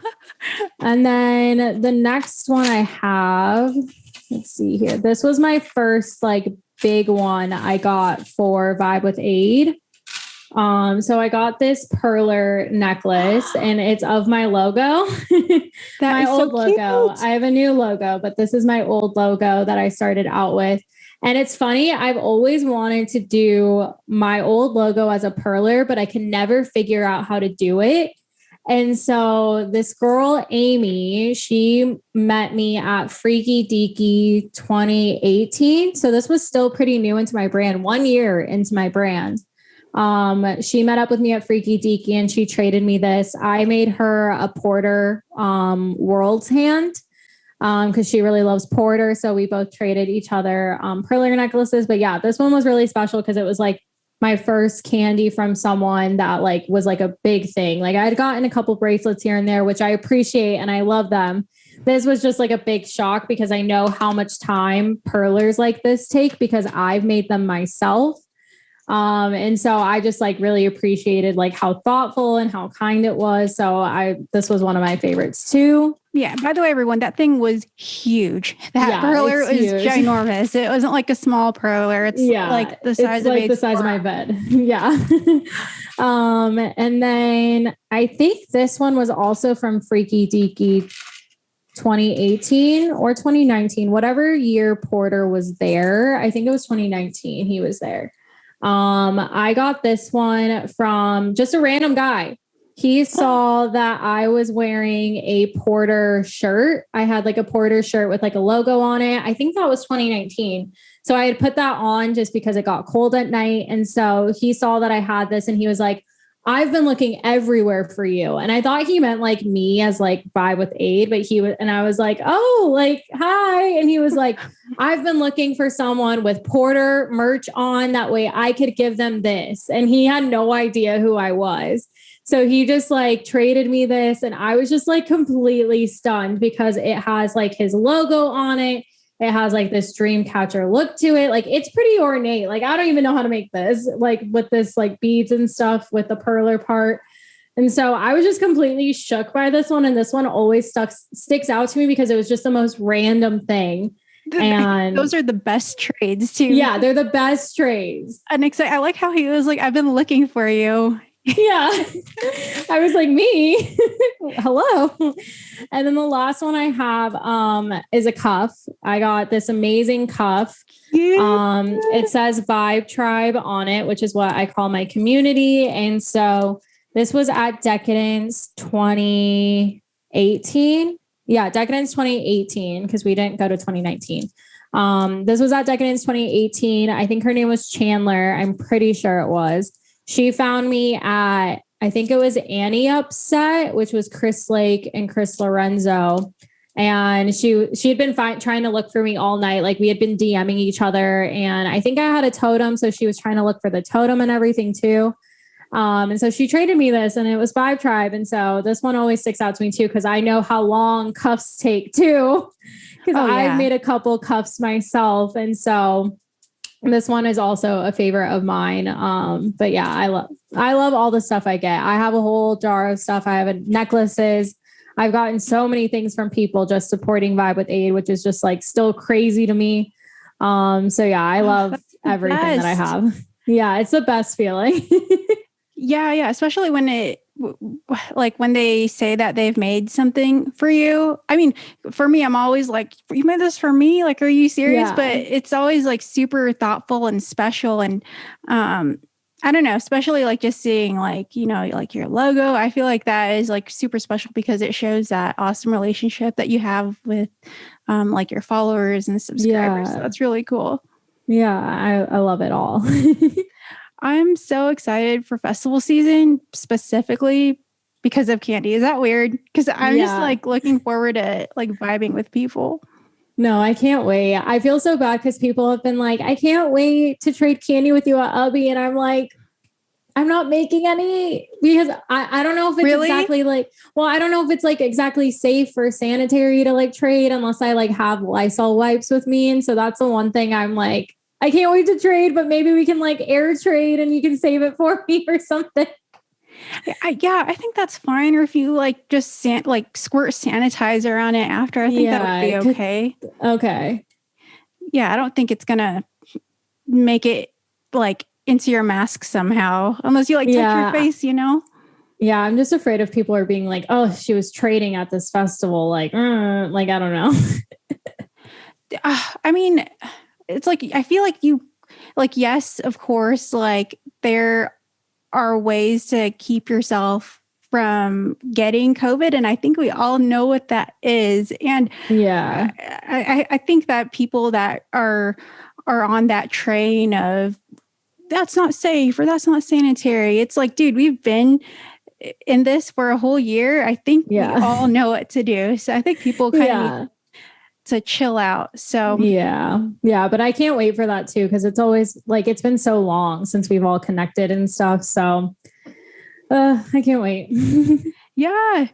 And then the next one I have, let's see here. This was my first like big one I got for Vibewithade. So I got this perler necklace, and it's of my logo. My old logo. I have a new logo, but this is my old logo that I started out with. And it's funny, I've always wanted to do my old logo as a perler, but I can never figure out how to do it. And so this girl, Amy, she met me at Freaky Deaky 2018. So this was still pretty new into my brand, 1 year into my brand. She met up with me at Freaky Deaky, and she traded me this. I made her a Porter world's hand. because she really loves porter. So we both traded each other perler necklaces. But yeah, this one was really special because it was like my first candy from someone that like was like a big thing. Like I had gotten a couple bracelets here and there, which I appreciate and I love them. This was just like a big shock because I know how much time perlers like this take because I've made them myself. And so I just like really appreciated like how thoughtful and how kind it was. So this was one of my favorites too. Yeah. By the way, everyone, that thing was huge. That perler was ginormous. It wasn't like a small perler. It's like the size of my bed. Yeah. And then I think this one was also from Freaky Deaky 2018 or 2019, whatever year Porter was there. I think it was 2019. He was there. I got this one from just a random guy. He saw that I was wearing a Porter shirt. I had like a Porter shirt with like a logo on it. I think that was 2019. So I had put that on just because it got cold at night. And so he saw that I had this and he was like, I've been looking everywhere for you. And I thought he meant like me as like Vibewithade, but he was, and I was like, oh, like, hi. And he was like, I've been looking for someone with Porter merch on. That way I could give them this. And he had no idea who I was. So he just like traded me this. And I was just like completely stunned because it has like his logo on it. It has like this dream catcher look to it. Like it's pretty ornate. Like I don't even know how to make this, like with this like beads and stuff with the perler part. And so I was just completely shook by this one. And this one always sticks out to me because it was just the most random thing. And those are the best trades too. Yeah, they're the best trades. And I like how he was like, I've been looking for you. Yeah. I was like, me? Hello. And then the last one I have is a cuff. I got this amazing cuff. It says Vibe Tribe on it, which is what I call my community. And so this was at Decadence 2018. Yeah, Decadence 2018, because we didn't go to 2019. This was at Decadence 2018. I think her name was Chandler. I'm pretty sure it was. She found me at, I think it was Annie Upset, which was Chris Lake and Chris Lorenzo. And she had been trying to look for me all night. Like we had been DMing each other. And I think I had a totem. So she was trying to look for the totem and everything too. And so she traded me this and it was Vibe Tribe. And so this one always sticks out to me too, because I know how long cuffs take too. Because I've made a couple cuffs myself. And so this one is also a favorite of mine. But yeah, I love all the stuff I get. I have a whole jar of stuff. I have necklaces. I've gotten so many things from people just supporting Vibewithade, which is just like still crazy to me. So yeah, I love everything that I have. Yeah, it's the best feeling. Yeah. Especially when when they say that they've made something for you. I mean, for me, I'm always like, you made this for me? Like, are you serious? Yeah. But it's always like super thoughtful and special. And I don't know, especially like just seeing like, you know, like your logo. I feel like that is like super special because it shows that awesome relationship that you have with like your followers and subscribers. Yeah. So that's really cool. Yeah, I love it all. I'm so excited for festival season, specifically because of Kandi. Is that weird? Because I'm just like looking forward to like vibing with people. No, I can't wait. I feel so bad because people have been like, I can't wait to trade candy with you at Ubby. And I'm like, I'm not making any because I don't know if it's exactly like, well, I don't know if it's like exactly safe or sanitary to like trade unless I like have Lysol wipes with me. And so that's the one thing I'm like, I can't wait to trade, but maybe we can like air trade and you can save it for me or something. I think that's fine. Or if you like just squirt sanitizer on it after, I think that would be okay. Okay. Yeah, I don't think it's gonna make it like into your mask somehow, unless you like touch your face, you know? Yeah, I'm just afraid of people are being like, oh, she was trading at this festival. Like I don't know. I mean, it's like, I feel like yes, of course, like there are ways to keep yourself from getting COVID. And I think we all know what that is. And yeah, I think that people that are on that train of that's not safe or that's not sanitary. It's like, dude, we've been in this for a whole year. I think we all know what to do. So I think people kind of to chill out. So yeah, but I can't wait for that too, because it's always like it's been so long since we've all connected and stuff. So I can't wait. yeah.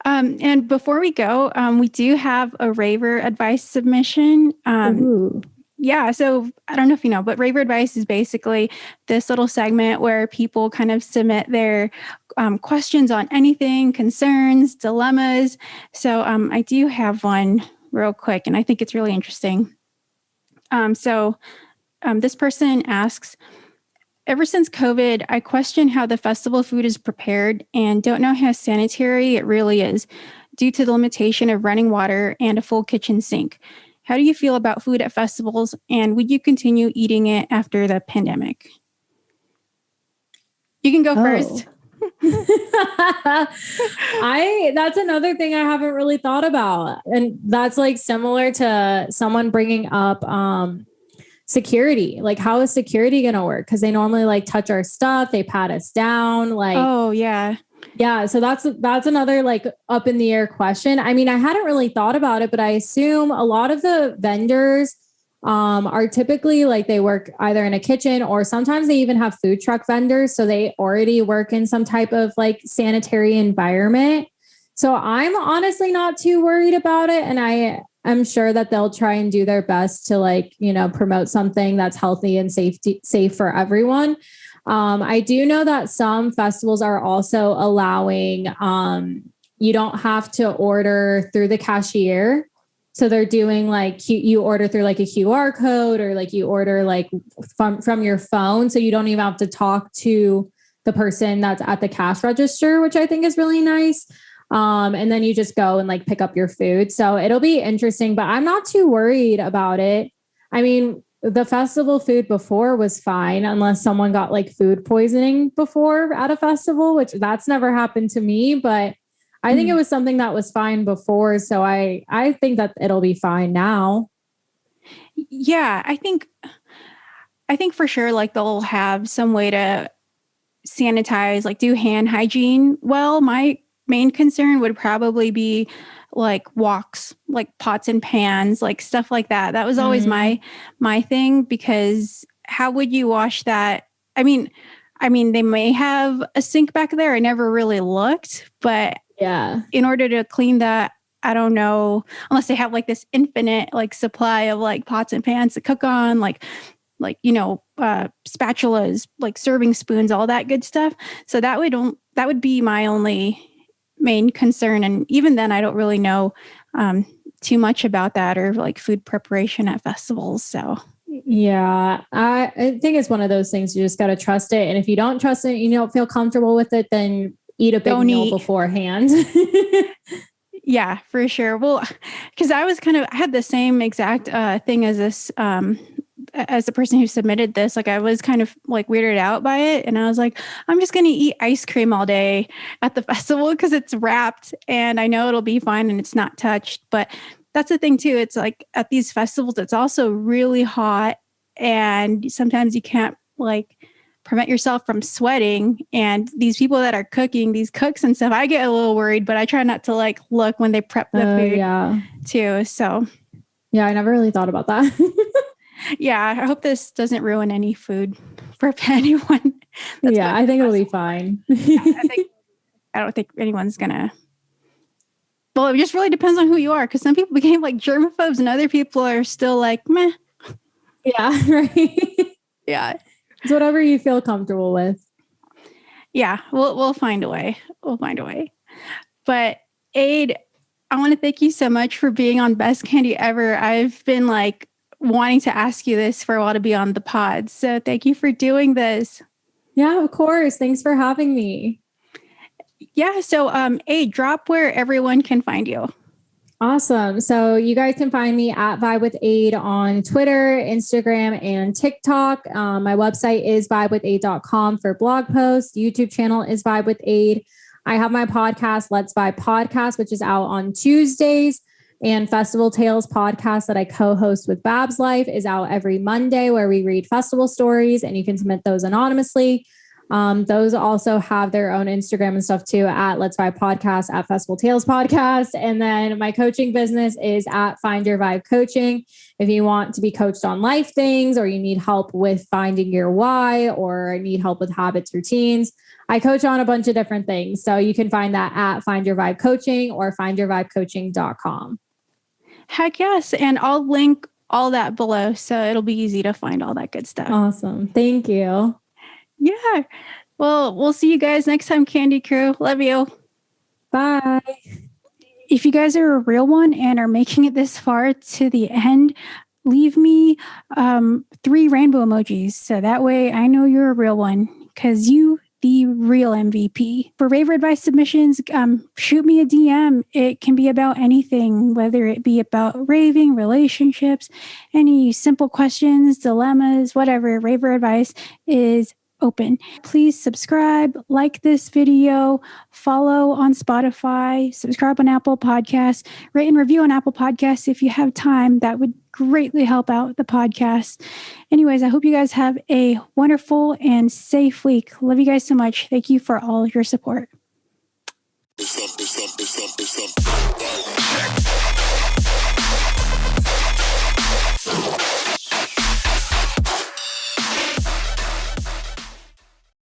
And before we go, we do have a Raver Advice submission. Yeah, so I don't know if you know, but Raver Advice is basically this little segment where people kind of submit their questions on anything, concerns, dilemmas. So I do have one real quick, and I think it's really interesting. This person asks, ever since COVID, I question how the festival food is prepared and don't know how sanitary it really is due to the limitation of running water and a full kitchen sink. How do you feel about food at festivals, and would you continue eating it after the pandemic? You can go first. That's another thing I haven't really thought about. And that's like similar to someone bringing up security. Like, how is security going to work? Because they normally like touch our stuff, they pat us down. Like, oh yeah. Yeah. So that's another like up in the air question. I mean, I hadn't really thought about it, but I assume a lot of the vendors are typically like they work either in a kitchen or sometimes they even have food truck vendors. So they already work in some type of like sanitary environment. So I'm honestly not too worried about it. And I'm sure that they'll try and do their best to like, promote something that's healthy and safe for everyone. I do know that some festivals are also allowing, you don't have to order through the cashier. So they're doing like, you order through like a QR code or like you order like from your phone. So you don't even have to talk to the person that's at the cash register, which I think is really nice. And then you just go and like pick up your food. So it'll be interesting, but I'm not too worried about it. I mean, the festival food before was fine unless someone got like food poisoning before at a festival, which that's never happened to me, but I think it was something that was fine before. So I think that it'll be fine now. Yeah, I think for sure, like they'll have some way to sanitize, like do hand hygiene. Well, my main concern would probably be like woks, like pots and pans, like stuff like that. That was always my thing, because how would you wash that? I mean, they may have a sink back there. I never really looked, but yeah, in order to clean that, I don't know, unless they have like this infinite like supply of like pots and pans to cook on, like spatulas, like serving spoons, all that good stuff. So that would be my only main concern. And even then I don't really know too much about that or like food preparation at festivals. So yeah, I think it's one of those things you just got to trust it. And if you don't trust it, you don't feel comfortable with it, then eat a big meal beforehand. Yeah, for sure. Well, because I had the same exact thing as this as the person who submitted this. Like I was kind of like weirded out by it, and I was like, I'm just going to eat ice cream all day at the festival because it's wrapped and I know it'll be fine and it's not touched. But that's the thing too. It's like at these festivals, it's also really hot, and sometimes you can't like prevent yourself from sweating. And these people that are cooking, these cooks and stuff, I get a little worried, but I try not to like look when they prep the food too. So yeah, I never really thought about that. Yeah, I hope this doesn't ruin any food for anyone. I think it'll be fine. I don't think anyone's gonna. Well, it just really depends on who you are, because some people became like germaphobes and other people are still like, meh. Yeah, right. Yeah. It's whatever you feel comfortable with. Yeah, we'll find a way. We'll find a way. But Ade, I want to thank you so much for being on Best Kandi Ever. I've been like wanting to ask you this for a while to be on the pod. So thank you for doing this. Yeah, of course. Thanks for having me. Yeah. So Ade, drop where everyone can find you. Awesome. So you guys can find me at Vibewithade on Twitter, Instagram, and TikTok. My website is vibewithade.com for blog posts. YouTube channel is Vibewithade. I have my podcast, Let's Vibe Podcast, which is out on Tuesdays. And Festival Tales podcast that I co-host with Babs Life is out every Monday, where we read festival stories and you can submit those anonymously. Those also have their own Instagram and stuff too, at Let's Vibe Podcast, at Festival Tales Podcast. And then my coaching business is at Find Your Vibe Coaching. If you want to be coached on life things, or you need help with finding your why, or need help with habits, routines, I coach on a bunch of different things. So you can find that at Find Your Vibe Coaching or findyourvibecoaching.com. Heck yes. And I'll link all that below, so it'll be easy to find all that good stuff. Awesome. Thank you. Yeah. Well, we'll see you guys next time, Kandi Crew. Love you. Bye. If you guys are a real one and are making it this far to the end, leave me 3 rainbow emojis. So that way I know you're a real one, because you the real MVP. For Raver Advice submissions, shoot me a DM. It can be about anything, whether it be about raving, relationships, any simple questions, dilemmas, whatever. Raver Advice is open. Please subscribe, like this video, follow on Spotify, subscribe on Apple Podcasts, rate and review on Apple Podcasts if you have time. That would greatly help out the podcast. Anyways, I hope you guys have a wonderful and safe week. Love you guys so much. Thank you for all your support.